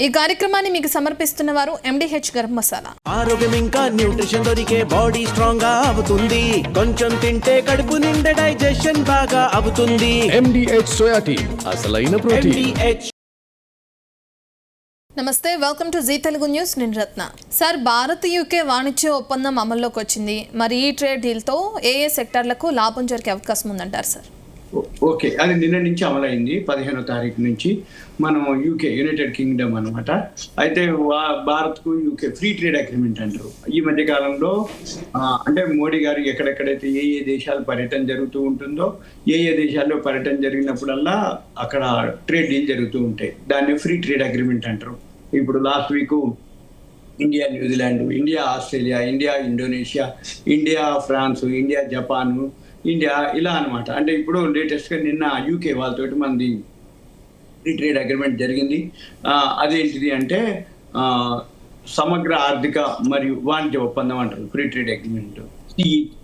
ఈ కార్యక్రమాన్ని మీకు సమర్పిస్తున్న వారు ఎండిహెచ్ గరం మసాలా. ఆరోగ్యం ఇంకా న్యూట్రిషన్ దొరికే బాడీ స్ట్రాంగ్ గా అవుతుంది. కొంచెం తింటే కడుపు నిండా డైజెషన్ బాగా అవుతుంది. ఎండిహెచ్ సోయా టీ, అసలైన ప్రోటీన్. నమస్తే, welcome to Zee Telugu news. నేను రత్న. సార్, భారత్ యూకే వాణిజ్య ఒప్పందం అమల్లోకి వచ్చింది. మరి ఈ ట్రేడ్ డీల్తో ఏ సెక్టార్లకు లాభం జరిగే అవకాశం ఉందంటారు సార్? ఓకే, అది నిన్న నుంచి అమలైంది. 15వ తారీఖు నుంచి మనం యూకే, యునైటెడ్ కింగ్డమ్ అనమాట. అయితే భారత్కు యూకే ఫ్రీ ట్రేడ్ అగ్రిమెంట్ అంటారు. ఈ మధ్య కాలంలో అంటే మోడీ గారు ఎక్కడెక్కడైతే ఏ దేశాలు పర్యటన జరుగుతూ ఉంటుందో, ఏ దేశాల్లో పర్యటన జరిగినప్పుడల్లా అక్కడ ట్రేడ్ డీల్ జరుగుతూ ఉంటాయి. దాన్ని ఫ్రీ ట్రేడ్ అగ్రిమెంట్ అంటారు. ఇప్పుడు last week India New Zealand, India Australia, India Indonesia, India France, India Japan, India ఇలా అనమాట. అంటే ఇప్పుడు లేటెస్ట్గా నిన్న యూకే వాళ్ళతోటి మనది ఫ్రీ ట్రేడ్ అగ్రిమెంట్ జరిగింది. అదేంటిది అంటే సమగ్ర ఆర్థిక మరియు వాణిజ్య ఒప్పందం అంటారు. ఫ్రీ ట్రేడ్ అగ్రిమెంట్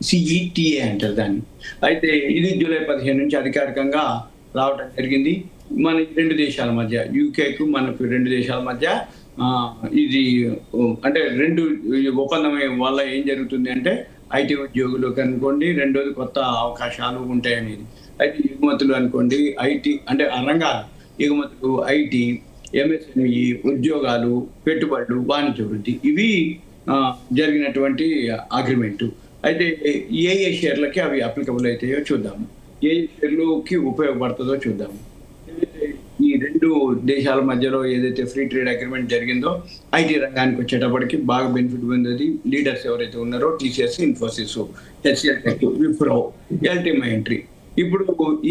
సిఈటిఏ అంటారు దాన్ని. అయితే ఇది జూలై 15 నుంచి అధికారికంగా రావడం జరిగింది. మన రెండు దేశాల మధ్య, యూకేకు మనకు రెండు దేశాల మధ్య ఇది అంటే రెండు ఒప్పందం వల్ల ఏం జరుగుతుంది అంటే ఐటీ ఉద్యోగులకు అనుకోండి, రెండోది కొత్త అవకాశాలు ఉంటాయి అనేది. అయితే ఎగుమతులు అనుకోండి, ఐటీ అంటే రంగాలు, ఎగుమతులు, ఐటీ, ఎంఎస్ఎంఈ, ఉద్యోగాలు, పెట్టుబడులు, వాణిజ్య వృద్ధి, ఇవి జరిగినటువంటి అగ్రిమెంటు. అయితే ఏ షేర్లకి అవి అప్లికబుల్ అవుతాయో చూద్దాము, ఏ షేర్లకి ఉపయోగపడుతుందో చూద్దాము. ఈ రెండు దేశాల మధ్యలో ఏదైతే ఫ్రీ ట్రేడ్ అగ్రిమెంట్ జరిగిందో ఐటీ రంగానికి వచ్చేటప్పటికి బాగా బెనిఫిట్ పొందేది లీడర్స్ ఎవరైతే ఉన్నారో TCS, Infosys, HCL Tech, Wipro, LTIMindtree. ఇప్పుడు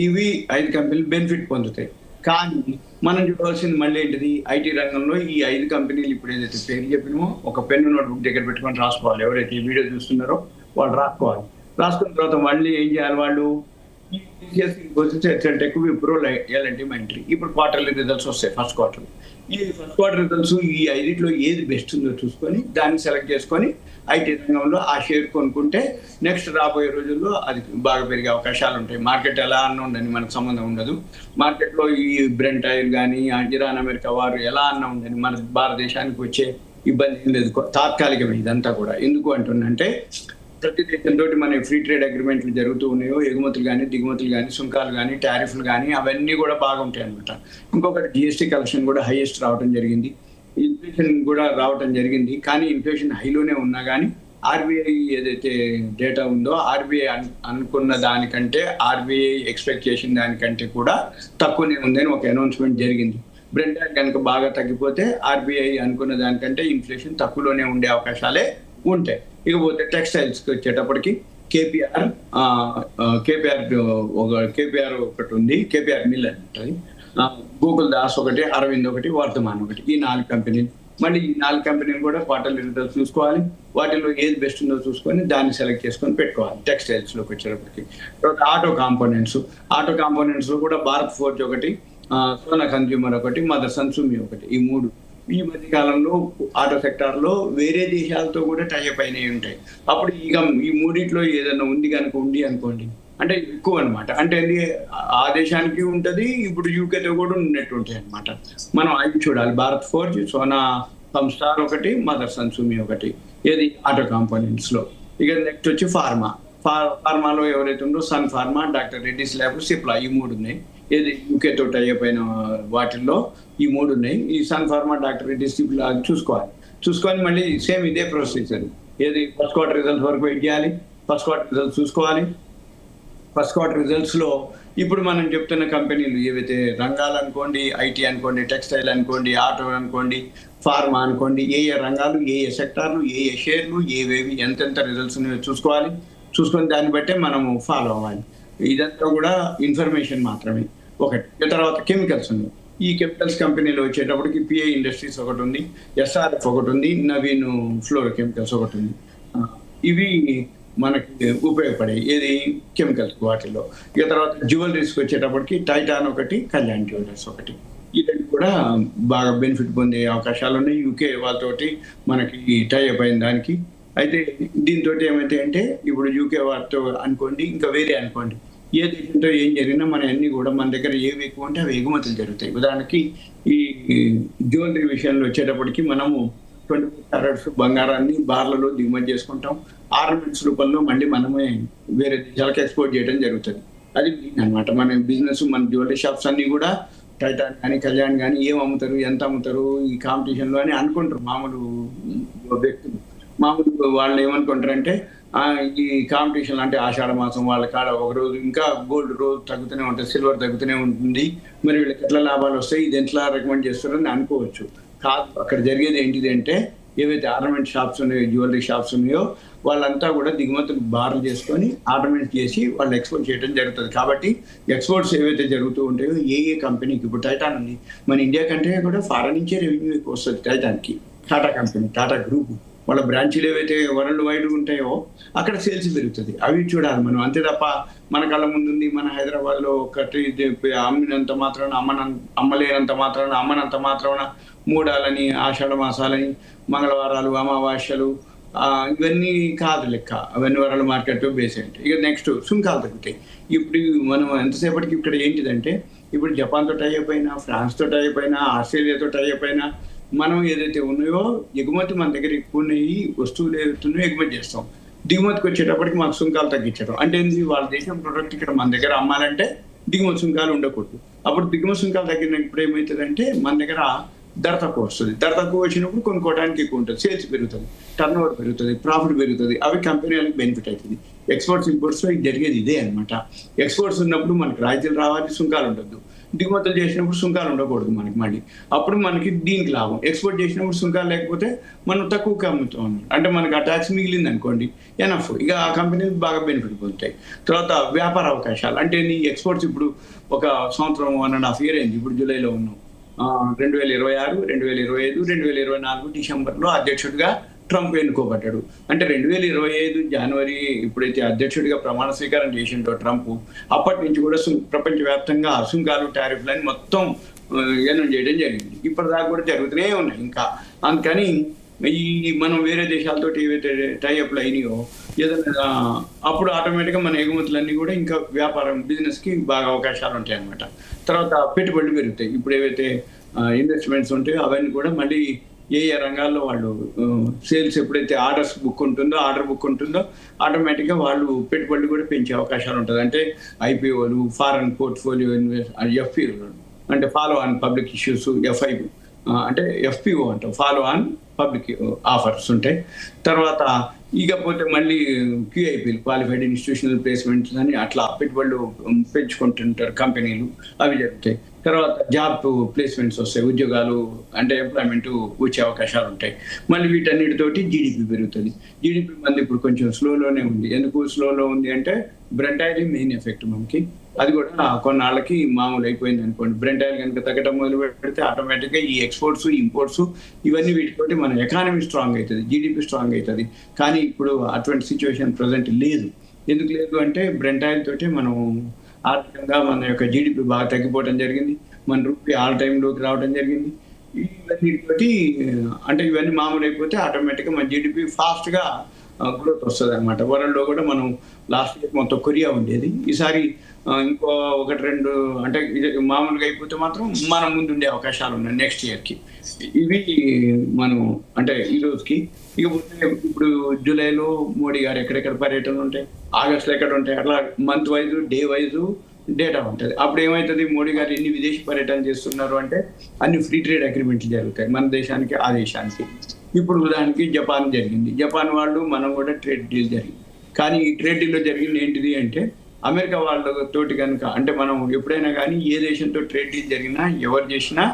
ఇవి 5 కంపెనీలు బెనిఫిట్ పొందుతాయి. కానీ మనం చూడవలసింది మళ్ళీ ఏంటిది, ఐటీ రంగంలో ఈ 5 కంపెనీలు ఇప్పుడు ఏదైతే పేరు చెప్పినామో ఒక పెన్ను నోట్బుక్ దగ్గర పెట్టుకొని రాసుకోవాలి. ఎవరైతే ఈ వీడియో చూస్తున్నారో వాళ్ళు రాసుకోవాలి. రాసుకున్న తర్వాత మళ్ళీ ఏం చేయాలి, వాళ్ళు విప్రో, ఎల్టీమైంట్రీ. ఇప్పుడు క్వార్టర్లీ రిజల్ట్స్ వస్తాయి. ఫస్ట్ క్వార్టర్, ఈ ఫస్ట్ క్వార్టర్ రిజల్ట్స్ ఈ 5లో ఏది బెస్ట్ ఉందో చూసుకొని దాన్ని సెలెక్ట్ చేసుకొని ఐటీ రంగంలో ఆ షేర్ కొనుక్కుంటే నెక్స్ట్ రాబోయే రోజుల్లో అది బాగా పెరిగే అవకాశాలు ఉంటాయి. మార్కెట్ ఎలా అన్న ఉండని మనకు సంబంధం ఉండదు. మార్కెట్లో ఈ బ్రెంట్ ఆయిల్ కానీ, ఇరాన్ అమెరికా వారు ఎలా అన్న ఉండని మన భారతదేశానికి వచ్చే ఇబ్బంది ఏం లేదు. తాత్కాలికమే ఇదంతా కూడా. ఎందుకు అంటున్నంటే ప్రతి దేశంతో మన ఫ్రీ ట్రేడ్ అగ్రిమెంట్లు జరుగుతూ ఉన్నాయో, ఎగుమతులు కానీ, దిగుమతులు కానీ, సుంకాలు కానీ, టారిఫ్లు కానీ, అవన్నీ కూడా బాగుంటాయి అనమాట. ఇంకొకటి జిఎస్టీ కలెక్షన్ కూడా హైయెస్ట్ రావడం జరిగింది. ఇన్ఫ్లేషన్ కూడా రావడం జరిగింది. కానీ ఇన్ఫ్లేషన్ హైలోనే ఉన్నా కానీ ఆర్బీఐ ఏదైతే డేటా ఉందో, ఆర్బీఐ అనుకున్న దానికంటే, ఆర్బీఐ ఎక్స్పెక్ట్ చేసిన దానికంటే కూడా తక్కువనే ఉందని ఒక అనౌన్స్మెంట్ జరిగింది. బ్రెంట్ కనుక బాగా తగ్గిపోతే ఆర్బీఐ అనుకున్న దానికంటే ఇన్ఫ్లేషన్ తక్కువలోనే ఉండే అవకాశాలే ఉంటాయి. ఇకపోతే టెక్స్టైల్స్కి వచ్చేటప్పటికి కేపీఆర్ ఒకటి ఉంది, కేపీఆర్ మిల్ అని ఉంటుంది, గూగుల్ దాస్ ఒకటి, అరవింద్ ఒకటి, వర్ధమాన్ ఒకటి. ఈ 4 కంపెనీలు. మళ్ళీ ఈ 4 కంపెనీలు కూడా క్వార్టర్లీ రిజల్ట్స్ చూసుకోవాలి. వాటిలో ఏది బెస్ట్ ఉందో చూసుకొని దాన్ని సెలెక్ట్ చేసుకొని పెట్టుకోవాలి. టెక్స్టైల్స్లోకి వచ్చేటప్పటికి తర్వాత ఆటో కాంపోనెంట్స్లో కూడా భారత్ ఫోర్జ్ ఒకటి, సోనా కన్జ్యూమర్ ఒకటి, మదర్సన్ సుమి ఒకటి. ఈ 3 ఈ మధ్య కాలంలో ఆటో సెక్టార్లో వేరే దేశాలతో కూడా టైఅప్ అయినవి ఉంటాయి. అప్పుడు ఇక ఈ 3 ఏదైనా ఉంది అనుకోండి అంటే ఎక్కువ అనమాట. అంటే ఆ దేశానికి ఉంటుంది, ఇప్పుడు యూకేతో కూడా ఉన్నట్టు ఉంటాయి అనమాట. మనం అవి చూడాలి. భారత్ ఫోర్జ్, సోనా సంస్టార్ ఒకటి, మదర్సన్ సుమి ఒకటి, ఏది ఆటో కాంపోనెంట్స్లో. ఇక నెక్స్ట్ వచ్చి ఫార్మాలో ఎవరైతే ఉందో Sun Pharma, doctor Reddy's lab, Cipla, ఈ 3 ఉన్నాయి. ఏది యూకేతో టైఅప్ అయిన వాటిల్లో ఈ 3 ఉన్నాయి. ఈ Sun Pharma, doctor Reddy's, Cipla చూసుకొని మళ్ళీ సేమ్ ఇదే ప్రొసీజర్. ఏది ఫస్ట్ క్వార్టర్ రిజల్ట్స్ వరకు వెయిట్ చేయాలి. ఫస్ట్ క్వార్టర్ రిజల్ట్స్ చూసుకోవాలి. ఫస్ట్ క్వార్టర్ రిజల్ట్స్లో ఇప్పుడు మనం చెప్తున్న కంపెనీలు ఏవైతే రంగాలు అనుకోండి, ఐటీ అనుకోండి, టెక్స్టైల్ అనుకోండి, ఆటో అనుకోండి, ఫార్మా అనుకోండి, ఏ సెక్టార్లు, ఏ షేర్లు, ఏవేవి ఎంతెంత రిజల్ట్స్ ఉన్నాయో చూసుకొని దాన్ని బట్టే మనము ఫాలో అవ్వాలి. ఇదంతా కూడా ఇన్ఫర్మేషన్ మాత్రమే. ఒకటి. తర్వాత కెమికల్స్ ఉన్నాయి. ఈ కెమికల్స్ కంపెనీలో వచ్చేటప్పటికి పిఐ ఇండస్ట్రీస్ ఒకటి ఉంది, ఎస్ఆర్ఎఫ్ ఒకటి ఉంది, నవీన్ ఫ్లోరో కెమికల్స్ ఒకటి ఉంది. ఇవి మనకి ఉపయోగపడే ఏది కెమికల్స్ వాటిల్లో. ఇక తర్వాత జ్యువెలరీస్కి వచ్చేటప్పటికి టైటాన్ ఒకటి, కళ్యాణ్ జ్యువెలర్స్ ఒకటి. ఈ 2 కూడా బాగా బెనిఫిట్ పొందే అవకాశాలు ఉన్నాయి యూకే వాళ్ళతోటి మనకి టైఅప్ అయిన దానికి. అయితే దీంతో ఏమైతే అంటే ఇప్పుడు యూకే వారితో అనుకోండి, ఇంకా వేరే అనుకోండి, ఏ దేశంతో ఏం జరిగినా మన అన్ని కూడా మన దగ్గర ఏవి ఎక్కువ ఉంటే అవి ఎగుమతులు జరుగుతాయి. ఉదాహరణకి ఈ జ్యువెలరీ విషయంలో వచ్చేటప్పటికి మనము 24 క్యారెట్స్ బంగారాన్ని బార్లలో దిగుమతి చేసుకుంటాం. ఆర్నమెంట్స్ రూపంలో మళ్ళీ మనమే వేరే దేశాలకు ఎక్స్పోర్ట్ చేయడం జరుగుతుంది. అది అనమాట మన బిజినెస్. మన జ్యువెలరీ షాప్స్ అన్ని కూడా టైటాన్ కానీ కళ్యాణ్ కానీ ఏం అమ్ముతారు, ఎంత అమ్ముతారు ఈ కాంపిటీషన్లో అని అనుకుంటారు మామూలు వ్యక్తులు. మామూలు వాళ్ళు ఏమనుకుంటారంటే ఈ కాంపిటీషన్ అంటే ఆషాఢ మాసం వాళ్ళ కాడ ఒక రోజు ఇంకా గోల్డ్ రోజు తగ్గుతూనే ఉంటుంది, సిల్వర్ తగ్గుతూనే ఉంటుంది, మరి వీళ్ళకి ఎట్లా లాభాలు వస్తాయి, ఇది ఎట్లా రికమెండ్ చేస్తారని అనుకోవచ్చు. కాదు, అక్కడ జరిగేది ఏంటిది అంటే ఏవైతే ఆర్నమెంట్ షాప్స్ ఉన్నాయో, జ్యువెలరీ షాప్స్ ఉన్నాయో వాళ్ళంతా కూడా దిగుమతులు బార్లు చేసుకొని ఆర్నమెంట్ చేసి వాళ్ళు ఎక్స్పోర్ట్ చేయడం జరుగుతుంది. కాబట్టి ఎక్స్పోర్ట్స్ ఏవైతే జరుగుతూ ఉంటాయో ఏ కంపెనీకి, ఇప్పుడు టైటాన్ ఉంది మన ఇండియా కంటే కూడా ఫారెన్ నుంచే రెవెన్యూ ఎక్కువ వస్తుంది టైటాన్కి. టాటా కంపెనీ, టాటా గ్రూప్ వాళ్ళ బ్రాంచీలు ఏవైతే వరల్డ్ వైడ్ ఉంటాయో అక్కడ సేల్స్ పెరుగుతుంది. అవి చూడాలి మనం. అంతే తప్ప మన కళ్ళ ముందుంది మన హైదరాబాద్లో ఒకటి అమ్మినంత మాత్రాన అమ్మలేనంత మాత్రాన అమ్మనంత మాత్రాన మూడాలని, ఆషాఢ మాసాలని, మంగళవారాలు, అమావాస్యలు ఇవన్నీ కాదు లెక్క. అవన్నీ వరల్డ్ మార్కెట్ బేస్ ఏంటి. ఇక నెక్స్ట్ సుంకాలు తగ్గుతాయి. ఇప్పుడు మనం ఎంతసేపటికి ఇక్కడ ఏంటిదంటే ఇప్పుడు జపాన్తో టై అయిపోయినా, ఫ్రాన్స్తో టై అయిపోయినా, ఆస్ట్రేలియాతో టై అయిపోయినా మనం ఏదైతే ఉన్నాయో ఎగుమతి మన దగ్గర ఎక్కువ ఉన్నాయి, వస్తువులు ఏవైతున్నాయో ఎగుమతి చేస్తాం. దిగుమతికి వచ్చేటప్పటికి మాకు సుంకాలు తగ్గించడం అంటే ఏంటి, వాళ్ళ దేశం ప్రొడక్ట్ ఇక్కడ మన దగ్గర అమ్మాలంటే దిగుమతి సుంకాలు ఉండకూడదు. అప్పుడు దిగుమతి సుంకాలు తగ్గినప్పుడు ఏమవుతుందంటే మన దగ్గర ధర తక్కువ వస్తుంది. ధర తక్కువ వచ్చినప్పుడు కొనుక్కోవడానికి ఎక్కువ ఉంటుంది, సేల్స్ పెరుగుతుంది, టర్న్ ఓవర్ పెరుగుతుంది, ప్రాఫిట్ పెరుగుతుంది. అవి కంపెనీలకు బెనిఫిట్ అవుతుంది. ఎక్స్పోర్ట్స్ ఇంపోర్ట్స్లో జరిగేది ఇదే అనమాట. ఎక్స్పోర్ట్స్ ఉన్నప్పుడు మనకి రాయితీలు రావాలి, సుంకాలు ఉండద్దు. దిగుమతులు చేసినప్పుడు సుంకాలు ఉండకూడదు మనకి. మళ్ళీ అప్పుడు మనకి దీనికి లాభం. ఎక్స్పోర్ట్ చేసినప్పుడు సుంకాలు లేకపోతే మనం తక్కువగా అమ్ముతాం అన్నమాట. అంటే మనకి ఆ ట్యాక్స్ మిగిలింది అనుకోండి, ఎనఫ్. ఇక ఆ కంపెనీలు బాగా బెనిఫిట్ పొందుతాయి. తర్వాత వ్యాపార అవకాశాలు అంటే నీ ఎక్స్పోర్ట్స్ ఇప్పుడు ఒక సంవత్సరం 1.5 year అయింది. ఇప్పుడు జూలైలో ఉన్నాం. 2026, 2025, 2024 డిసెంబర్లో అధ్యక్షుడిగా ట్రంప్ ఎన్నుకోబడ్డాడు. అంటే 2025 జనవరి ఇప్పుడైతే అధ్యక్షుడిగా ప్రమాణ స్వీకారం చేసిండో ట్రంప్, అప్పటి నుంచి కూడా ప్రపంచవ్యాప్తంగా సుంకాలు, టారిఫ్లని మొత్తం ఏనం చేయడం జరిగింది. ఇప్పటిదాకా కూడా జరుగుతూనే ఉన్నాయి ఇంకా. అందుకని ఈ మనం వేరే దేశాలతో ఏవైతే టైఅప్లు అయినాయో ఏదైనా అప్పుడు ఆటోమేటిక్గా మన ఎగుమతులన్నీ కూడా ఇంకా వ్యాపారం, బిజినెస్కి బాగా అవకాశాలు ఉంటాయి అన్నమాట. తర్వాత పెట్టుబడులు పెరుగుతాయి. ఇప్పుడు ఏవైతే ఇన్వెస్ట్మెంట్స్ ఉంటాయో అవన్నీ కూడా మళ్ళీ ఏ రంగాల్లో వాళ్ళు సేల్స్ ఎప్పుడైతే ఆర్డర్ బుక్ ఉంటుందో ఆటోమేటిక్గా వాళ్ళు పెట్టుబడులు కూడా పెంచే అవకాశాలు ఉంటుంది. అంటే ఐపీఓలు, ఫారెన్ పోర్ట్ఫోలియో ఎఫ్పిఓలు అంటే follow on public issues, FIP అంటే ఎఫ్పిఓ అంటాం, ఫాలో ఆన్ పబ్లిక్ ఆఫర్స్ ఉంటాయి. తర్వాత ఇకపోతే మళ్ళీ క్యూఐపీలు, క్వాలిఫైడ్ ఇన్స్టిట్యూషనల్ ప్లేస్మెంట్స్ అని అట్లా పెట్టుబడులు పెంచుకుంటుంటారు కంపెనీలు, అవి జరుగుతాయి. తర్వాత జాబ్ ప్లేస్మెంట్స్ వస్తాయి, ఉద్యోగాలు అంటే ఎంప్లాయ్మెంట్ వచ్చే అవకాశాలు ఉంటాయి. మళ్ళీ వీటన్నిటితోటి జీడిపి పెరుగుతుంది. జీడిపి మంది ఇప్పుడు కొంచెం స్లోలోనే ఉంది. ఎందుకు స్లోలో ఉంది అంటే బ్రెంట్ ఆయిల్ మెయిన్ ఎఫెక్ట్ మనకి. అది కూడా కొన్నాళ్ళకి మామూలు అయిపోయింది అనుకోండి. బ్రెంట్ ఆయిల్ కనుక తగ్గడం మొదలు పెడితే ఆటోమేటిక్గా ఈ ఎక్స్పోర్ట్స్, ఇంపోర్ట్స్ ఇవన్నీ వీటితోటి మన ఎకానమీ స్ట్రాంగ్ అవుతుంది, జీడిపి స్ట్రాంగ్ అవుతుంది. కానీ ఇప్పుడు అటువంటి సిచ్యువేషన్ ప్రజెంట్ లేదు. ఎందుకు లేదు అంటే బ్రెంట్ ఆయిల్ తోటి మనం ఆర్థికంగా మన యొక్క జీడిపి బాగా తగ్గిపోవడం జరిగింది. మన రూపీ ఆల్ టైంలోకి రావడం జరిగింది. ఇవన్నీతోటి అంటే ఇవన్నీ మామూలు అయిపోతే ఆటోమేటిక్గా మన జీడిపి ఫాస్ట్గా గ్రోత్ వస్తుంది అనమాట. వరల్డ్లో కూడా మనం లాస్ట్ ఇయర్ మొత్తం కొరియా ఉండేది, ఈసారి ఇంకో 1-2 అంటే ఇది మామూలుగా అయిపోతే మాత్రం మనం ముందుండే అవకాశాలు ఉన్నాయి నెక్స్ట్ ఇయర్కి. ఇవి మనం అంటే ఈ రోజుకి. ఇకపోతే ఇప్పుడు జూలైలో మోడీ గారు ఎక్కడెక్కడ పర్యటనలు ఉంటాయి, ఆగస్టులో ఎక్కడ ఉంటాయి, అట్లా month wise, day wise data ఉంటుంది. అప్పుడు ఏమవుతుంది, మోడీ గారు ఎన్ని విదేశీ పర్యటనలు చేస్తున్నారు అంటే అన్ని ఫ్రీ ట్రేడ్ అగ్రిమెంట్లు జరుగుతాయి మన దేశానికి, ఆ దేశానికి. ఇప్పుడు ఉదాహరణకి జపాన్ జరిగింది, జపాన్ వాళ్ళు మనం కూడా ట్రేడ్ డీల్ జరిగింది. కానీ ఈ ట్రేడ్ డీల్లో జరిగింది ఏంటిది అంటే అమెరికా వాళ్ళతోటి కనుక అంటే మనం ఎప్పుడైనా కానీ ఏ దేశంతో ట్రేడ్ డీల్ జరిగినా ఎవరు చేసినా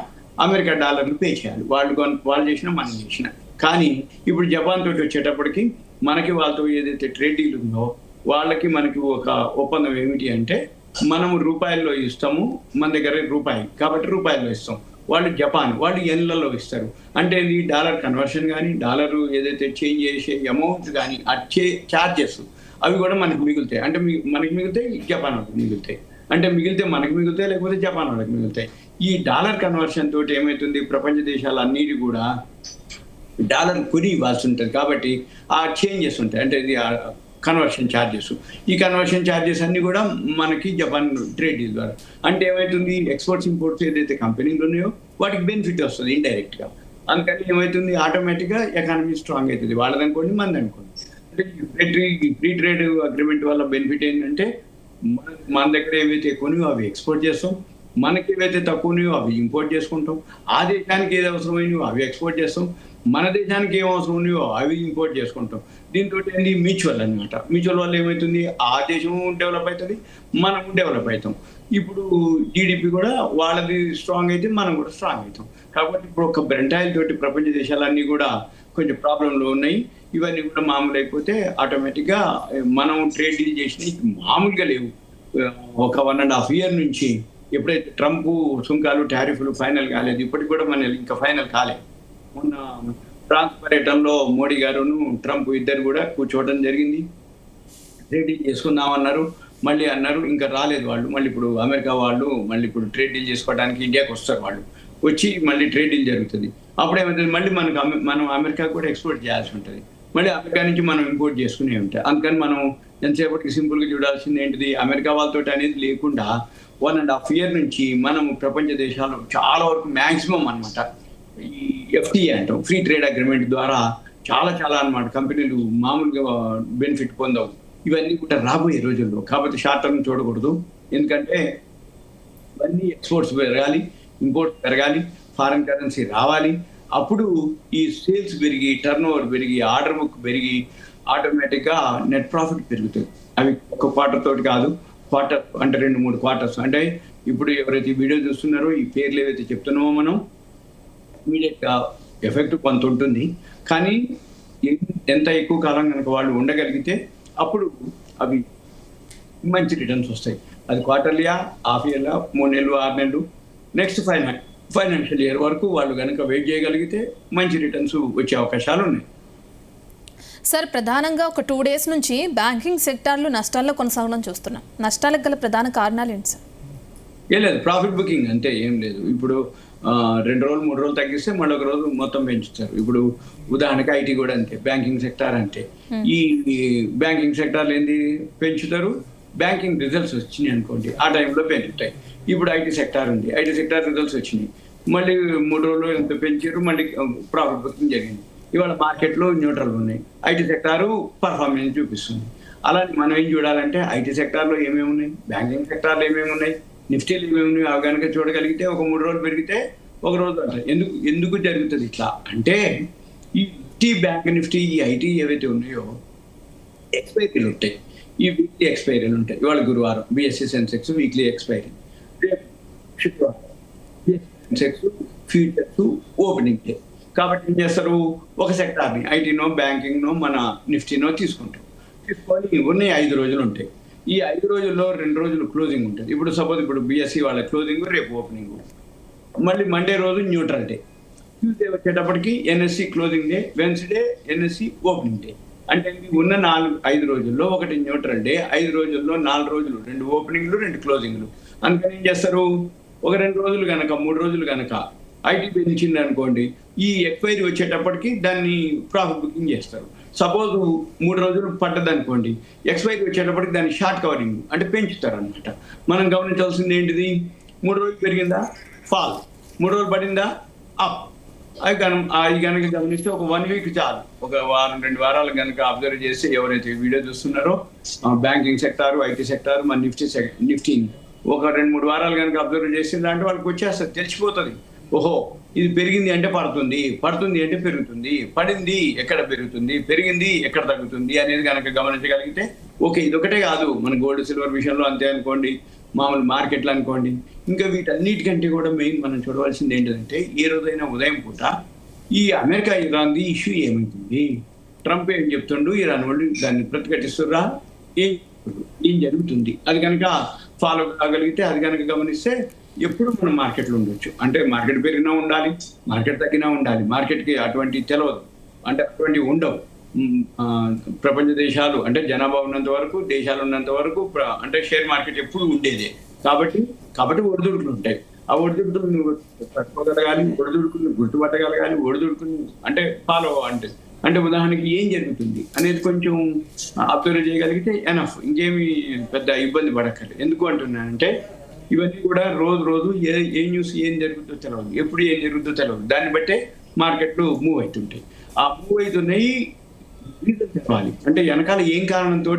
అమెరికా డాలర్లు పే చేయాలి, వాళ్ళు చేసినా మనం చేసినా. కానీ ఇప్పుడు జపాన్ తోటి వచ్చేటప్పటికి మనకి వాళ్ళతో ఏదైతే ట్రేడ్ డీల్ ఉందో వాళ్ళకి మనకి ఒక ఒప్పందం ఏమిటి అంటే మనము రూపాయల్లో ఇస్తాము, మన దగ్గర రూపాయి కాబట్టి రూపాయల్లో ఇస్తాం, వాళ్ళు జపాన్ వాళ్ళు ఎన్లలో ఇస్తారు. అంటే ఇది డాలర్ కన్వర్షన్ కానీ డాలరు ఏదైతే చేంజ్ చేసే అమౌంట్ కానీ ఛార్జెస్ అవి కూడా మనకు మిగులుతాయి. అంటే మనకి మిగులుతాయి, జపాన్ వాళ్ళకి మిగులుతాయి. అంటే మిగిలితే మనకి మిగులుతాయి, లేకపోతే జపాన్ వాళ్ళకి మిగులుతాయి. ఈ డాలర్ కన్వర్షన్ తోటి ఏమవుతుంది, ప్రపంచ దేశాలన్నిటి కూడా డాలర్ కొని ఇవ్వాల్సి ఉంటుంది. కాబట్టి ఆ చేంజెస్ ఉంటాయి. అంటే ఇది కన్వర్షన్ ఛార్జెస్. ఈ కన్వర్షన్ ఛార్జెస్ అన్ని కూడా మనకి జపాన్ ట్రేడ్ డీల్ ద్వారా. అంటే ఏమవుతుంది, ఎక్స్పోర్ట్స్ ఇంపోర్ట్స్ ఏదైతే కంపెనీలు ఉన్నాయో వాటికి బెనిఫిట్ వస్తుంది ఇండైరెక్ట్గా. అందుకని ఏమవుతుంది, ఆటోమేటిక్గా ఎకానమీ స్ట్రాంగ్ అవుతుంది. వాళ్ళది అనుకోండి, మనది అనుకోండి. అంటే ఫ్రీ ట్రేడ్ అగ్రిమెంట్ వల్ల బెనిఫిట్ ఏంటంటే మన దగ్గర ఏవైతే ఎక్కువనో అవి ఎక్స్పోర్ట్ చేస్తాం, మనకి ఏవైతే తక్కువనో అవి ఇంపోర్ట్ చేసుకుంటాం. ఆ దేశానికి ఏది అవసరమైనవో అవి ఎక్స్పోర్ట్ చేస్తాం, మన దేశానికి ఏం అవసరం ఉన్నాయో అవి ఇంపోర్ట్ చేసుకుంటాం. దీంతో ఏంటి, మ్యూచువల్ అనమాట. మ్యూచువల్ వల్ల ఏమవుతుంది, ఆ దేశం డెవలప్ అవుతుంది, మనం డెవలప్ అవుతాం. ఇప్పుడు జీడిపి కూడా వాళ్ళది స్ట్రాంగ్ అయితే మనం కూడా స్ట్రాంగ్ అవుతాం. కాబట్టి ఇప్పుడు ఒక బ్రెంటాయిల్ తోటి ప్రపంచ దేశాలన్నీ కూడా కొంచెం ప్రాబ్లంలో ఉన్నాయి. ఇవన్నీ కూడా మామూలు అయిపోతే ఆటోమేటిక్గా మనం ట్రేడ్ డీల్ చేసినవి మామూలుగా లేవు. ఒక 1.5 year నుంచి ఎప్పుడైతే ట్రంప్ సుంకాలు టారిఫ్లు ఫైనల్ కాలేదు, ఇప్పటికి కూడా మన ఇంకా ఫైనల్ కాలేదు. మొన్న ఫ్రాన్స్ పర్యటనలో మోడీ గారును ట్రంప్ ఇద్దరు కూడా కూర్చోవడం జరిగింది. ట్రేడ్ డీల్ చేసుకుందామన్నారు, మళ్ళీ అన్నారు ఇంకా రాలేదు వాళ్ళు. మళ్ళీ ఇప్పుడు అమెరికా వాళ్ళు మళ్ళీ ఇప్పుడు ట్రేడ్ డీల్ చేసుకోవడానికి ఇండియాకి వస్తారు. వాళ్ళు వచ్చి మళ్ళీ ట్రేడ్ డీల్ జరుగుతుంది. అప్పుడు ఏమవుతుంది, మళ్ళీ మనం అమెరికా కూడా ఎక్స్పోర్ట్ చేయాల్సి ఉంటుంది, మళ్ళీ అమెరికా నుంచి మనం ఇంపోర్ట్ చేసుకునే ఉంటాయి. అందుకని మనం ఎంతసేపటికి సింపుల్గా చూడాల్సింది ఏంటిది, అమెరికా వాళ్ళతో అనేది లేకుండా 1.5 year నుంచి మనం ప్రపంచ దేశాలు చాలా వరకు మ్యాక్సిమం అనమాట ఈ FTA అంటాం, ఫ్రీ ట్రేడ్ అగ్రిమెంట్ ద్వారా చాలా చాలా అనమాట కంపెనీలు మామూలుగా బెనిఫిట్ పొందవు. ఇవన్నీ కూడా రాబోయే రోజుల్లో. కాబట్టి షార్ట్ టర్మ్ చూడకూడదు, ఎందుకంటే ఇవన్నీ ఎక్స్పోర్ట్స్ పెరగాలి, ఇంపోర్ట్స్ పెరగాలి, ఫారిన్ కరెన్సీ రావాలి. అప్పుడు ఈ సేల్స్ పెరిగి, టర్న్ ఓవర్ పెరిగి, ఆర్డర్ బుక్ పెరిగి ఆటోమేటిక్గా నెట్ ప్రాఫిట్ పెరుగుతుంది. అవి ఒక క్వార్టర్ తోటి కాదు, క్వార్టర్ అంటే 2-3 quarters. అంటే ఇప్పుడు ఎవరైతే వీడియో చూస్తున్నారో ఈ పేర్లు ఏవైతే చెప్తున్నామో మనం ఇమీడియట్గా ఎఫెక్ట్ కొంత ఉంటుంది. కానీ ఎంత ఎక్కువ కాలం కనుక వాళ్ళు ఉండగలిగితే అప్పుడు అవి మంచి రిటర్న్స్ వస్తాయి. అది క్వార్టర్లీయా, హాఫ్ ఇయర్లా, 3 నెలలు, 6 నెలలు, నెక్స్ట్ ఫైనాన్షియల్ ఇయర్ వరకు వాళ్ళు కనుక వెయిట్ చేయగలిగితే మంచి రిటర్న్స్ వచ్చే అవకాశాలు ఉన్నాయి. సార్, ప్రధానంగా ఒక 2 days నుంచి బ్యాంకింగ్ సెక్టార్లు నష్టాల్లో కొనసాగడం చూస్తున్నాం. నష్టాలకు గల ప్రధాన కారణాలు ఏంటి సార్? ఏం లేదు, ప్రాఫిట్ బుకింగ్ అంతే, ఏం లేదు. ఇప్పుడు 2 రోజులు 3 రోజులు తగ్గిస్తే మళ్ళీ ఒక రోజు మొత్తం పెంచుతారు. ఇప్పుడు ఉదాహరణకి ఐటీ కూడా అంతే, బ్యాంకింగ్ సెక్టార్ అంటే ఈ బ్యాంకింగ్ సెక్టార్లు ఏంది పెంచుతారు, బ్యాంకింగ్ రిజల్ట్స్ వచ్చినాయి అనుకోండి ఆ టైంలో పెంచుతాయి. ఇప్పుడు ఐటీ సెక్టార్ ఉంది, ఐటీ సెక్టార్ రిజల్ట్స్ వచ్చినాయి, మళ్ళీ 3 రోజులు ఎంత పెంచారు, మళ్ళీ ప్రాఫిట్ బుకింగ్ జరిగింది. ఇవాళ మార్కెట్లో న్యూట్రల్ ఉన్నాయి, ఐటీ సెక్టారు పర్ఫార్మెన్స్ చూపిస్తుంది. అలానే మనం ఏం చూడాలంటే ఐటీ సెక్టార్లో ఏమేమి ఉన్నాయి, బ్యాంకింగ్ సెక్టార్లో ఏమేమి ఉన్నాయి, నిఫ్టీలు ఏమేమి ఉన్నాయి, అవి కనుక చూడగలిగితే ఒక 3 రోజులు పెరిగితే ఒక రోజు అంటారు. ఎందుకు జరుగుతుంది ఇట్లా అంటే ఈ నిఫ్టీ, బ్యాంక్ నిఫ్టీ, ఈ ఐటీ ఏవైతే ఉన్నాయో ఎక్స్పైరీలు ఉంటాయి, ఈ వీక్లీ ఎక్స్పైరీలు ఉంటాయి. ఇవాళ గురువారం BSE సెన్సెక్స్ వీక్లీ ఎక్స్పైరీ, శుక్రవారం సెన్సెక్స్ ఫ్యూచర్స్ ఓపెనింగ్ డే. కాబట్టి ఏం చేస్తారు, ఒక సెక్టార్ని ఐటీనో, బ్యాంకింగ్నో, మన నిఫ్టీనో తీసుకుంటాం. తీసుకొని ఉన్నాయి 5 రోజులు ఉంటాయి. ఈ 5 రోజుల్లో 2 రోజులు క్లోజింగ్ ఉంటుంది. ఇప్పుడు సపోజ్ ఇప్పుడు BSE వాళ్ళ క్లోజింగ్, రేపు ఓపెనింగ్. మళ్ళీ మండే రోజు న్యూట్రల్ డే, ట్యూస్డే వచ్చేటప్పటికి NSE closing day, Wednesday NSE opening day. అంటే ఉన్న 5 రోజుల్లో ఒకటి న్యూట్రల్ డే, 5 రోజుల్లో 4 రోజులు 2 ఓపెనింగ్లు 2 క్లోజింగ్లు. అందుకని ఏం చేస్తారు, ఒక 2 రోజులు కనుక 3 రోజులు కనుక ఐటీ పెంచింది అనుకోండి, ఈ ఎక్స్పైరీ వచ్చేటప్పటికి దాన్ని ప్రాఫిట్ బుకింగ్ చేస్తారు. సపోజ్ 3 రోజులు పడ్డదనుకోండి, ఎక్స్పైరీ వచ్చేటప్పటికి దాన్ని షార్ట్ కవరింగ్ అంటే పెంచుతారు అనమాట. మనం గమనించాల్సింది ఏంటిది, 3 రోజులు పెరిగిందా ఫాల్, 3 రోజులు పడిందా అప్. అవి కనుక గమనిస్తే ఒక 1 week చాలు, ఒక వారం 2 వారాలు కనుక అబ్జర్వ్ చేసి ఎవరైతే వీడియో చూస్తున్నారో బ్యాంకింగ్ సెక్టారు, ఐటీ సెక్టారు, మన నిఫ్టీని ఒక 2-3 వారాలు కనుక అబ్జర్వ్ చేసింది అంటే వాళ్ళకి వచ్చేస్తుంది, తెలిసిపోతుంది. ఓహో ఇది పెరిగింది అంటే పడుతుంది అంటే పెరుగుతుంది, పడింది ఎక్కడ పెరుగుతుంది, పెరిగింది ఎక్కడ తగ్గుతుంది అనేది కనుక గమనించగలిగితే ఓకే. ఇదొకటే కాదు, మన గోల్డ్ సిల్వర్ విషయంలో అంతే అనుకోండి, మామూలు మార్కెట్లు అనుకోండి. ఇంకా వీటన్నిటికంటే కూడా మెయిన్ మనం చూడవలసింది ఏంటంటే, ఏ రోజైనా ఉదయం పూట ఈ అమెరికా ఇరాన్ది ఇష్యూ ఏమవుతుంది, ట్రంప్ ఏం చెప్తుండు, ఇరాన్ వాళ్ళు దాన్ని ప్రతిఘటిస్తుర్రా, ఏం జరుగుతుంది, అది కనుక ఫాలో కాగలిగితే, అది కనుక గమనిస్తే ఎప్పుడు మనం మార్కెట్లో ఉండొచ్చు. అంటే మార్కెట్ పెరిగినా ఉండాలి, మార్కెట్ తగ్గినా ఉండాలి. మార్కెట్కి అటువంటి తెలియదు, అంటే అటువంటి ఉండవు. ప్రపంచ దేశాలు అంటే జనాభా ఉన్నంత వరకు, దేశాలు ఉన్నంత వరకు అంటే షేర్ మార్కెట్ ఎప్పుడు ఉండేదే. కాబట్టి ఒడిదుడుకులు ఉంటాయి. ఆ ఒడిదుడుకులు నువ్వు తట్టుకోగలగాలి, ఒడిదుడుకులు గుర్తుపట్టగలగాలి, ఒడిదుడుకులు అంటే ఫాలో అంటే అంటే ఉదాహరణకి ఏం జరుగుతుంది అనేది కొంచెం అబ్జర్వ్ చేయగలిగితే ఎనఫ్, ఇంకేమి పెద్ద ఇబ్బంది పడక్కర్లేదు. ఎందుకు అంటున్నానంటే ఇవన్నీ కూడా రోజు ఏ న్యూస్ ఏం జరుగుతుందో తెలియదు, ఎప్పుడు ఏం జరుగుతుందో తెలియదు. దాన్ని బట్టే మార్కెట్లు మూవ్ అవుతుంటాయి. ఆ మూవ్ అవుతున్నాయి రీజన్ తెలవాలి. అంటే వెనకాల ఏం కారణంతో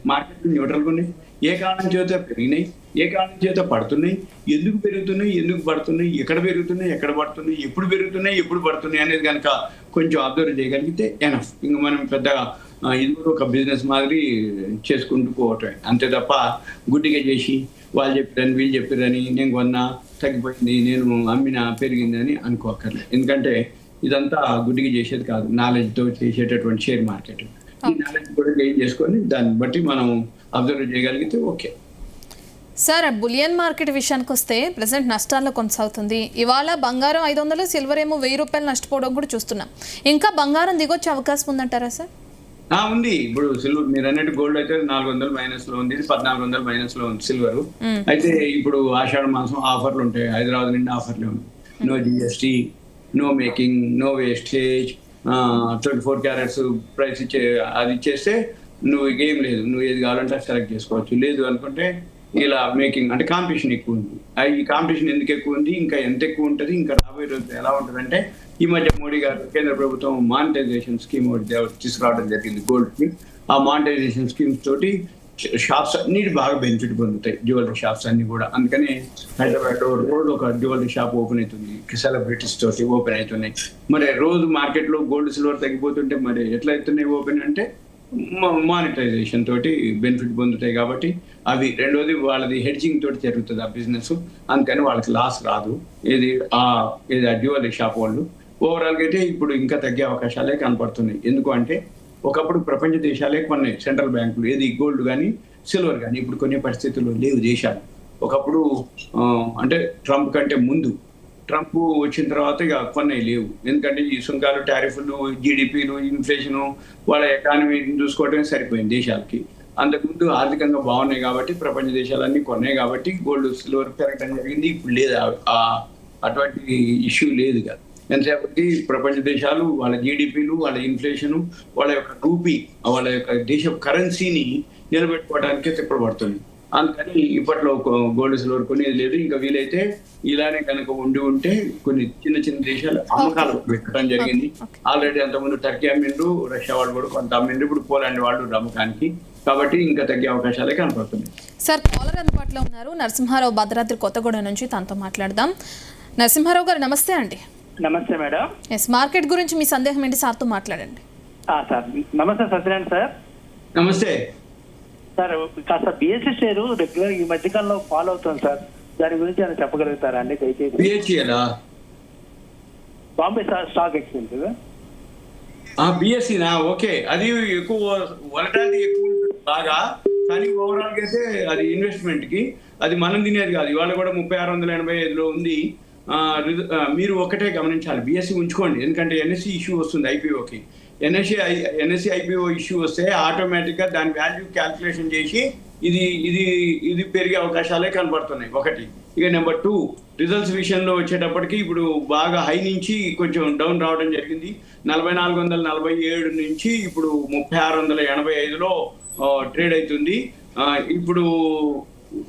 మార్కెట్లు న్యూట్రల్గా ఉన్నాయి, ఏ కారణం చేత పెరిగినాయి, ఏ కారణం చేత పడుతున్నాయి, ఎందుకు పెరుగుతున్నాయి, ఎందుకు పడుతున్నాయి, ఎక్కడ పెరుగుతున్నాయి, ఎక్కడ పడుతున్నాయి, ఎప్పుడు పెరుగుతున్నాయి, ఎప్పుడు పడుతున్నాయి అనేది కనుక కొంచెం అబ్జర్వ్ చేయగలిగితే ఎనఫ్. ఇంకా మనం పెద్దగా ఇది కూడా ఒక బిజినెస్ మాదిరి చేసుకుంటూ పోవటమే అంతే తప్ప గుడ్డిగా చేసి వాళ్ళు చెప్పారని వీళ్ళు చెప్పారని నేను కొన్నా తగ్గిపోయింది, నేను అమ్మినా పెరిగిందని అనుకోకర్లేదు. ఎందుకంటే ఇదంతా గుడ్డిగా చేసేది కాదు, నాలెడ్జ్తో చేసేటటువంటి షేర్ మార్కెట్. ఈ నాలెడ్జ్ కూడా గెయిన్ చేసుకొని దాన్ని బట్టి మనం అబ్జర్వ్ చేయగలిగితే ఓకే. సార్, బులియన్ మార్కెట్ విషయానికి వస్తే ప్రజెంట్ నష్టాల్లో కొనసాగుతుంది. ఇవాళ బంగారం 500, సిల్వర్ ఏమో 1000 రూపాయలు నష్టపోవడం కూడా చూస్తున్నాం. ఇంకా బంగారం దిగొచ్చే అవకాశం ఉందంటారా సార్? ఉంది. ఇప్పుడు సిల్వర్ మీరు అన్నట్టు గోల్డ్ అయితే 400 మైనస్ లో ఉంది, 1400 మైనస్ లో ఉంది సిల్వర్. అయితే ఇప్పుడు ఆషాఢ మాసం ఆఫర్లు ఉంటాయి, హైదరాబాద్ నుండి ఆఫర్లు ఉంది. No GST, no making, no wastage, 24 carats price అది ఇచ్చేస్తే నువ్వు ఏం లేదు, నువ్వు ఏది కావాలంటే సెలెక్ట్ చేసుకోవచ్చు. లేదు అనుకుంటే ఇలా మేకింగ్ అంటే కాంపిటీషన్ ఎక్కువ ఉంది. ఈ కాంపిటీషన్ ఎందుకు ఎక్కువ ఉంది, ఇంకా ఎంత ఎక్కువ ఉంటుంది, ఇంకా రాబోయే రోజు ఎలా ఉంటుంది అంటే ఈ మధ్య మోడీ గారు కేంద్ర ప్రభుత్వం మానిటైజేషన్ స్కీమ్ తీసుకురావడం జరిగింది గోల్డ్కి. ఆ మానిటైజేషన్ స్కీమ్స్ తోటి షాప్స్ అన్ని బాగా బెనిఫిట్ పొందుతాయి, జ్యువెలరీ షాప్స్ అన్ని కూడా. అందుకని హైదరాబాద్లో రోజు ఒక జ్యువెలరీ షాప్ ఓపెన్ అవుతుంది, సెలబ్రిటీస్ తోటి ఓపెన్ అవుతున్నాయి. మరి రోజు మార్కెట్లో గోల్డ్ సిల్వర్ తగ్గిపోతుంటే మరి ఎట్లా అవుతున్నాయి ఓపెన్ అంటే మానిటైజేషన్ తోటి బెనిఫిట్ పొందుతాయి కాబట్టి అవి. రెండోది వాళ్ళది హెడ్జింగ్ తోటి జరుగుతుంది ఆ బిజినెస్, అందుకని వాళ్ళకి లాస్ రాదు. ఇది ఆ జ్యువెలరీ షాప్ వాళ్ళు. ఓవరాల్గా అయితే ఇప్పుడు ఇంకా తగ్గే అవకాశాలే కనపడుతున్నాయి. ఎందుకు అంటే ఒకప్పుడు ప్రపంచ దేశాలే కొన్నాయి సెంట్రల్ బ్యాంకులు, ఏది గోల్డ్ కానీ సిల్వర్ కానీ. ఇప్పుడు కొన్ని పరిస్థితుల్లో లేవు దేశాలు. ఒకప్పుడు అంటే ట్రంప్ కంటే ముందు, ట్రంప్ వచ్చిన తర్వాత ఇక కొన్నాయి లేవు. ఎందుకంటే ఈ సుంకాలు, టారిఫ్లు, జీడిపిలు, ఇన్ఫ్లేషను, వాళ్ళ ఎకానమీ చూసుకోవడమే సరిపోయింది దేశాలకి. అంతకుముందు ఆర్థికంగా బాగున్నాయి కాబట్టి ప్రపంచ దేశాలన్నీ కొన్నాయి కాబట్టి గోల్డ్ సిల్వర్ పెరగడం జరిగింది. ఇప్పుడు లేదు, అటువంటి ఇష్యూ లేదు కదా. ఎంతసేపటికి ప్రపంచ దేశాలు వాళ్ళ జీడిపిలు, వాళ్ళ ఇన్ఫ్లేషను, వాళ్ళ యొక్క రూపీ, వాళ్ళ యొక్క దేశ కరెన్సీని నిలబెట్టుకోవడానికే తిప్పబడుతుంది. అందుకని ఇప్పట్లో గోల్డ్ సిల్వర్ కొనేది లేదు. ఇంకా వీలైతే ఇలానే కనుక ఉంటే కొన్ని చిన్న దేశాలు అమ్మకాలు పెట్టడం జరిగింది. ఆల్రెడీ అంతకుముందు టర్కీ అమ్మిండ్రు, రష్యా వాళ్ళు కూడా కొంత అమ్మిండ్రు, ఇప్పుడు పోలాండ్ వాళ్ళు అమ్మకానికి. కాబట్టి ఇంకా తగ్గే అవకాశాలే కనపడుతున్నాయి. సార్, కాలర్ అందుబాటులో ఉన్నారు, నరసింహారావు భద్రాద్రి కొత్తగూడెం నుంచి. తనతో మాట్లాడదాం. నరసింహారావు గారు నమస్తే అండి. నమస్తే మేడం. ఎస్, మార్కెట్ గురించి మీ సందేహం ఏంటి, సార్తో మాట్లాడండి. సార్ నమస్తే సత్యనారాయణ సార్. నమస్తే సార్. కాస్త బిఎస్సి షేరు రెగ్యులర్ ఈ మధ్యకాలంలో ఫాలో అవుతుంది సార్, దాని గురించి ఏమైనా చెప్పగలుగుతారా అండి దయచేసి? బిఎస్సినా? Bombay stock exchange. బిఎస్సినా? ఓకే. అది ఎక్కువ వలటాలిటీ ఎక్కువ ఉంటుంది బాగా, కానీ ఓవరాల్గా అయితే అది ఇన్వెస్ట్మెంట్ కి అది మనం తినేది కాదు. ఇవాళ కూడా 3685లో ఉంది. మీరు ఒకటే గమనించాలి, బిఎస్సి ఉంచుకోండి. ఎందుకంటే ఎన్ఎస్సి ఇష్యూ వస్తుంది ఐపీఓకి. ఎన్ఎస్సి ఐపీఓ ఇష్యూ వస్తే ఆటోమేటిక్గా దాని వాల్యూ క్యాల్కులేషన్ చేసి ఇది పెరిగే అవకాశాలే కనబడుతున్నాయి ఒకటి. ఇక నెంబర్ 2, రిజల్ట్స్ విషయంలో వచ్చేటప్పటికి ఇప్పుడు బాగా హై నుంచి కొంచెం డౌన్ రావడం జరిగింది. 4447 నుంచి ఇప్పుడు 3685లో ట్రేడ్ అవుతుంది. ఇప్పుడు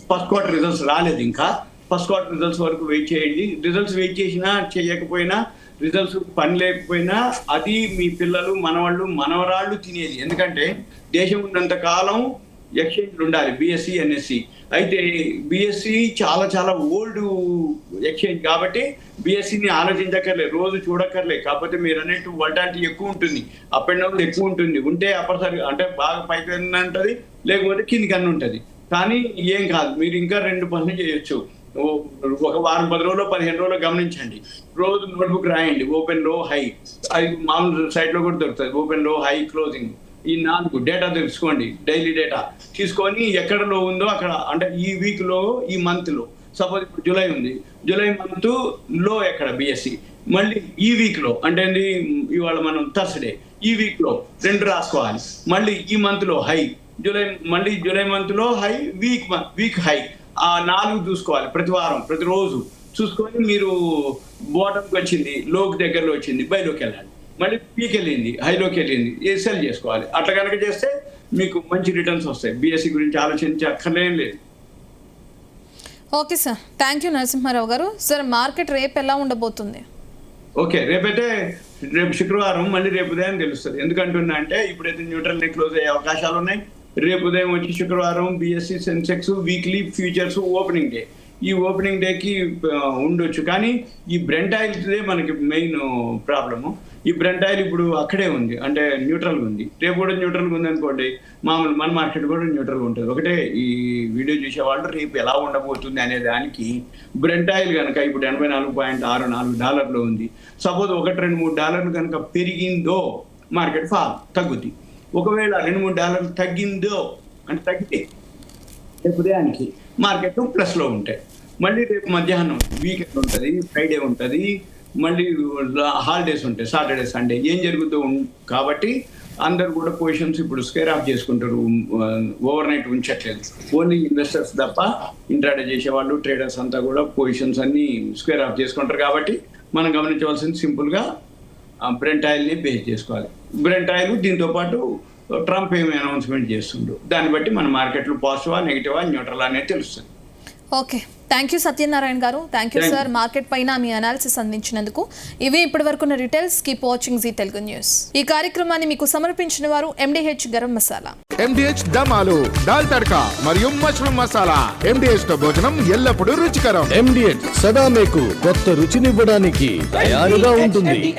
ఫస్ట్ క్వార్టర్ రిజల్ట్స్ రాలేదు, ఇంకా ఫస్ట్ క్వార్టర్ రిజల్ట్స్ వరకు వెయిట్ చేయండి. రిజల్ట్స్ వెయిట్ చేసినా చేయకపోయినా, రిజల్ట్స్ పని లేకపోయినా అది మీ పిల్లలు, మనవాళ్ళు, మనవరాళ్ళు తినేది. ఎందుకంటే దేశం ఉన్నంత కాలం ఎక్స్చేంజ్లు ఉండాలి, బిఎస్సి, ఎన్ఎస్సి. అయితే బిఎస్సి చాలా ఓల్డ్ ఎక్స్చేంజ్ కాబట్టి బిఎస్సిని ఆలోచించక్కర్లేదు, రోజు చూడక్కర్లేదు. కాకపోతే మీరు అన్నట్టు వల్టాలిటీ ఎక్కువ ఉంటుంది, అప్ అండ్ డౌన్ ఎక్కువ ఉంటుంది. ఉంటే అప్పటిసరి అంటే బాగా పైకి ఉంటుంది, లేకపోతే కిందికి అన్నీ ఉంటుంది. కానీ ఏం కాదు, మీరు ఇంకా 2 పనులు చేయొచ్చు. ఒక వారం 10 రోజులు 15 రోజులు గమనించండి. రోజు నోట్బుక్ రాయండి, ఓపెన్ లో హై. అది మామూలు సైట్లో కూడా దొరుకుతుంది, ఓపెన్ లో హై క్లోజింగ్. ఈ 4 డేటా తెలుసుకోండి, డైలీ డేటా తీసుకొని ఎక్కడ లో ఉందో అక్కడ, అంటే ఈ వీక్ లో, ఈ మంత్ లో. సపోజ్ ఇప్పుడు జూలై ఉంది, జూలై మంత్ లో ఎక్కడ బిఎస్సి, మళ్ళీ ఈ వీక్ లో అంటే ఇవాళ మనం థర్స్డే, ఈ వీక్ లో 2 రాసుకోవాలి. మళ్ళీ ఈ మంత్ లో హై, మళ్ళీ జూలై మంత్ లో హై, వీక్ హై. ఆ 4 చూసుకోవాలి ప్రతి వారం, ప్రతిరోజు చూసుకొని మీరు బాటంకి వచ్చింది, లోకి దగ్గరలో వచ్చింది, బైలోకి వెళ్ళాలి. మళ్ళీ పీక్ వెళ్ళింది, హైలోకి వెళ్ళింది, సెల్ చేసుకోవాలి. అట్లా కనుక చేస్తే మీకు మంచి రిటర్న్స్ వస్తాయి. బీఎస్సీ గురించి ఆలోచించే అక్కర్లేం లేదు. Okay sir, thank you Narasimha Rao garu. Sir market రేపు ఎలా ఉండబోతుంది? ఓకే, రేపు శుక్రవారం మళ్ళీ రేపు ఉదయం తెలుస్తుంది. ఎందుకంటున్నా అంటే ఇప్పుడైతే న్యూట్రల్ ని క్లోజ్ అయ్యే అవకాశాలు ఉన్నాయి. రేపు ఉదయం వచ్చి శుక్రవారం BSc Sensex weekly futures opening day, ఈ ఓపెనింగ్ డేకి ఉండొచ్చు. కానీ ఈ బ్రెంట్ ఆయిల్దే మనకి మెయిన్ ప్రాబ్లము. ఈ బ్రెంట్ ఆయిల్ ఇప్పుడు అక్కడే ఉంది, అంటే న్యూట్రల్గా ఉంది. రేపు కూడా న్యూట్రల్గా ఉంది అనుకోండి, మామూలు మన మార్కెట్ కూడా న్యూట్రల్గా ఉంటుంది. ఒకటే ఈ వీడియో చూసేవాళ్ళు రేపు ఎలా ఉండబోతుంది అనే దానికి బ్రెంట్ ఆయిల్ కనుక ఇప్పుడు $84.64 ఉంది. సపోజ్ $1-2-3 కనుక పెరిగిందో మార్కెట్ తగ్గుద్ది. ఒకవేళ $2-3 తగ్గిందో అంటే తగ్గితే రేపు ఉదయానికి మార్కెట్ ప్లస్లో ఉంటాయి. మళ్ళీ రేపు మధ్యాహ్నం వీకెండ్ ఉంటుంది, ఫ్రైడే ఉంటుంది, మళ్ళీ హాలిడేస్ ఉంటాయి, సాటర్డే సండే. ఏం జరుగుతూ కాబట్టి అందరు కూడా పొజిషన్స్ ఇప్పుడు స్క్వేర్ ఆఫ్ చేసుకుంటారు, ఓవర్ నైట్ ఉంచట్లేదు. ఓన్లీ ఇన్వెస్టర్స్ తప్ప ఇంట్రాడే చేసేవాళ్ళు ట్రేడర్స్ అంతా కూడా పొజిషన్స్ అన్ని స్క్వేర్ ఆఫ్ చేసుకుంటారు. కాబట్టి మనం గమనించవలసింది సింపుల్గా బ్రెంట్ ఆయిల్ని బేస్ చేసుకోవాలి. బ్రెంట్ ఆయిల్ దీంతో పాటు ట్రంప్ ఏమి అనౌన్స్మెంట్ చేస్తుండ్రు, దాన్ని బట్టి మన మార్కెట్లు పాజిటివా నెగిటివా న్యూట్రల్ అనేది తెలుస్తుంది. ఓకే, థ్యాంక్ యూ సత్యనారాయణ గారు. థ్యాంక్ యూ సార్, మార్కెట్ పైన మీ అనాలిసిస్ అందించినందుకు. ఇవి ఇప్పటి వరకున్న details. Keep watching Zee Telugu news. ఈ కార్యక్రమాన్ని మీకు సమర్పించిన వారు MDH గరం మసాలా, MDH దమాలు, దాల్ తడకా మరియు మష్రూమ్ మసాలా. MDH తో భోజనం ఎల్లప్పుడూ రుచికరం. MDH సదా మీకు కొత్త రుచినివ్వడానికి తయారుగా ఉంటుంది.